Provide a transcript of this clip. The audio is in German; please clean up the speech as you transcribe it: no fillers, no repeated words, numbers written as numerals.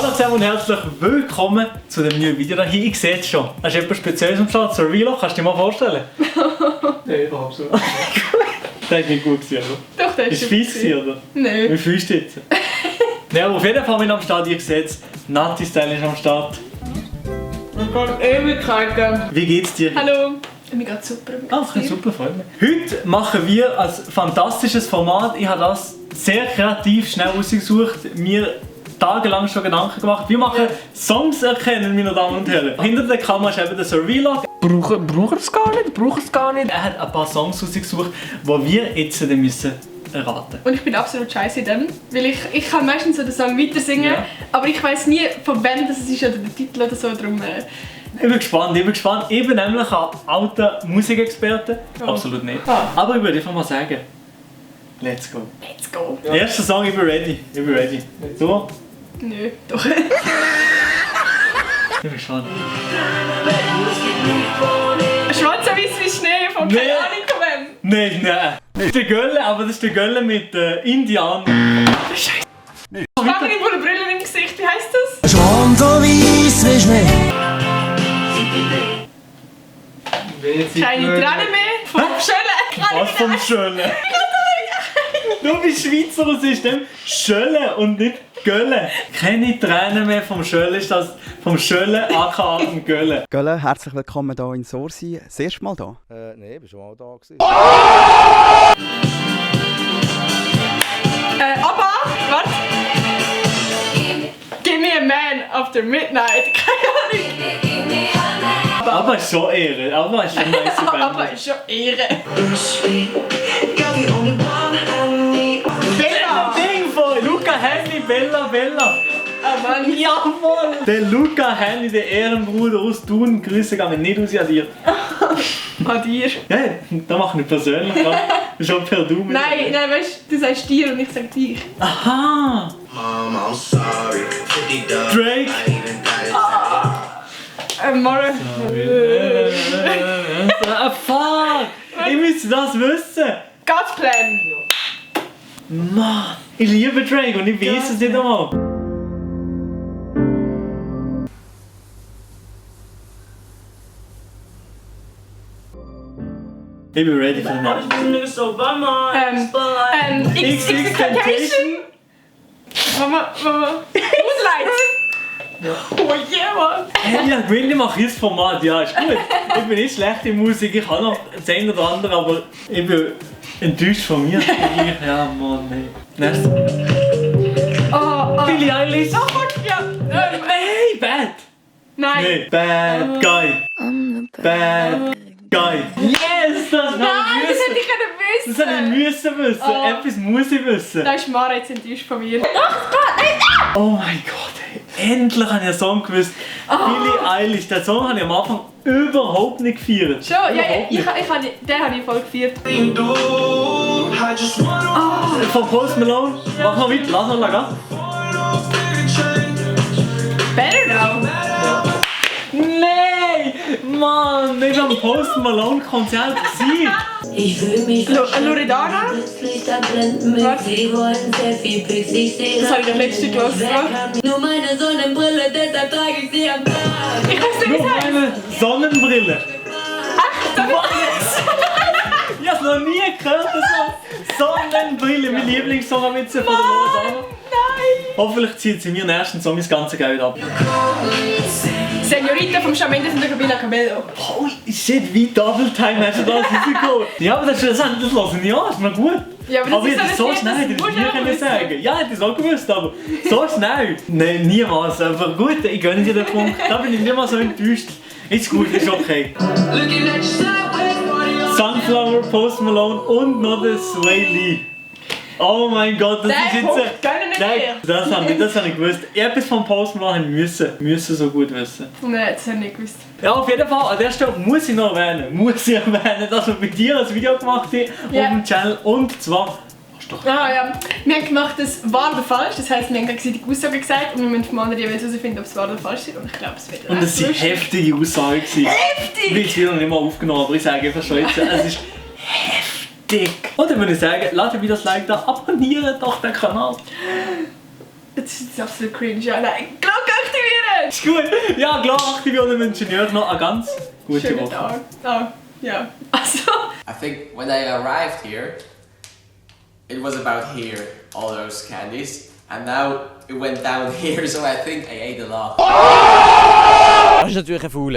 Hallo zusammen und herzlich willkommen zu dem neuen Video hier. Ich sehe es schon. Hast du etwas Spezielles am Start? Survilo, kannst du dir mal vorstellen? Nein, überhaupt so. Das ist nicht gut gewesen, oder? Doch, das Ist fies gewesen, oder? Nein. Wie fühlst du dich jetzt? Ja, auf jeden Fall bin ich am Start. Ihr seht es. Nati-Style ist am Start. Oh Gott, Ewigkeiten. Wie geht's dir? Hallo. Mir geht's super. Okay, super, freut mich. Heute machen wir ein fantastisches Format. Ich habe das sehr kreativ, schnell ausgesucht, mir tagelang schon Gedanken gemacht. Wir machen Songs erkennen, meine Damen und Herren. Hinter der Kamera ist eben der Survilo. Braucht es gar nicht. Er hat ein paar Songs ausgesucht, die wir jetzt müssen erraten. Und ich bin absolut scheiße in dem, weil ich kann meistens so den Song weiter singen, aber ich weiss nie von wem das ist oder der Titel oder so, darum... Ich bin gespannt. Ich bin nämlich ein alter Musikexperte. Oh. Absolut nicht. Ah. Aber ich würde einfach mal sagen, let's go. Let's go. Der erste Song, ich bin ready. Du? Nö, doch. Ich bin gespannt. Schwarz-Weiß wie Schnee von keine Ahnung von wem. Nein. Das ist der Gölle, aber das ist der Gölle mit Indian. Scheiße. Schwanger mit einer Brille im Gesicht, wie heisst das? Schwarz-Weiß wie Schnee. Keine Tränen mehr vom Schönen. Was vom Schölle? Du bist Schweizer aus System. Schölle und nicht Gölle. Keine Tränen mehr vom Schölle, ist das vom Schölle aka vom Gölle. Gölle, herzlich willkommen hier in Sorsi. Das erste Mal hier? Nein, ich war schon mal da gewesen. Aber, warte. Give me a man after midnight. Keine Ahnung. Aber ist schon Ehre. Aber ist schon eine nice Band. Aber ist schon Ehre. Bella! Ding von Luca Henny, Bella. Oh Mann. Jawohl! Der Luca Henny, der Ehrenbruder aus Thun, Grüße gehen nicht aus an dir. An dir. Ja, das mache ich nicht persönlich. Schon per Du. Nein, weißt du, du sagst dir und ich sag dich. Aha! Mom, I'm sorry. 50 dubs. Drake! I even got it. Morgen. Fuck! Ich müsste das wissen! God's Plan. Mann! Ich liebe Drake und ich weiß es nicht einmal. Ich bin ready für den nächsten. XXXTentacion. Mama. Moonlight. Oh yeah, Mann. Hey, ja, Willi macht das Format, ja, ist gut. Ich bin nicht schlecht in Musik, ich kann noch das eine oder andere, aber ich bin enttäuscht von mir. Ja, Mann, nee. Nächstes. Oh. Billie Eilish. Oh fuck, ja. Hey, Bad. Nein. Nee, Bad Guy. Bad Guy. Yes, das Nein, das hätte ich können wissen. Das hätte ich müssen wissen. Oh. Etwas muss ich wissen. Da ist Mara jetzt enttäuscht von mir. Oh mein Gott, hey. Endlich habe ich einen Song gewusst. Billie Eilish. Den Song habe ich am Anfang überhaupt nicht gefeiert. Schon, ja, Überhaupt nicht. den habe ich voll gefeiert. Von Post Malone. Mach mal weiter, lass mal gehen. Better now. Nein! Mann, ich war am Post Malone Konzert gewesen. Ich fühl mich Loredana? Lichter blenden mich, Was? sie wollen Selfie-Pics, ich sehe Das habe ich doch letzte gehört. nur meine Sonnenbrille, deshalb trage ich sie am Tag. Ich weiß nicht, Nur wie es heißt. meine Sonnenbrille. Was? Ich habe noch nie gehört, das Sonnenbrille. Mein Lieblingssong mit von der Loredana. Nein! Hoffentlich zieht sie mir den ersten Song das ganze Geld ab. Senorita vom Shawn Mendes und der Camila Cabello. Holy shit, wie Double Time hast du das rausgeholt? Ja, aber das hören nicht an, ist mir gut. Ja, aber das Aber ist ich hätte so so ein schnell Lied, hätte das ich musst du nie auch können wissen. sagen. Ja, hätte ich es auch gewusst, aber so schnell. Nein, niemals. Aber gut, ich gönne dir den Punkt. Da bin ich nicht mal so enttäuscht. Ist gut, ist okay. Sunflower, Post Malone und noch der Sway Lee. Oh mein Gott, das Den ist jetzt... Punkt gönnen nicht Nein, mehr. das habe ich gewusst. Etwas vom Post Malone müssen so gut wissen. Nein, das habe ich nicht gewusst. Ja, auf jeden Fall, an der Stelle muss ich noch erwähnen, dass wir bei dir ein Video gemacht haben Ja. auf dem Channel. Und zwar... Ah ja, wir haben gemacht, das wahr oder falsch. Das heisst, wir haben gegenseitig Aussagen gesagt und wir müssen vom anderen jeweils herausfinden, ob es wahr oder falsch ist. Und ich glaube, es wird Und es waren heftige Aussagen. Heftig! Ich will es wieder noch nicht mal aufgenommen, aber ich sage einfach schon jetzt, es ist heftig. Und dann würde ich sagen, lasst wieder das Like da, abonniert doch den Kanal. Das ist absolut cringe. Ja, nein, glaub Ist gut. Ja, klar, aktiv und wünsche ich euch noch eine ganz gute Schönen Woche. Tag. Ah, ja. Also. I think when I arrived here, it was about here, all those candies, and now it went down here, so I think I ate a lot. Das ist natürlich ein Faul.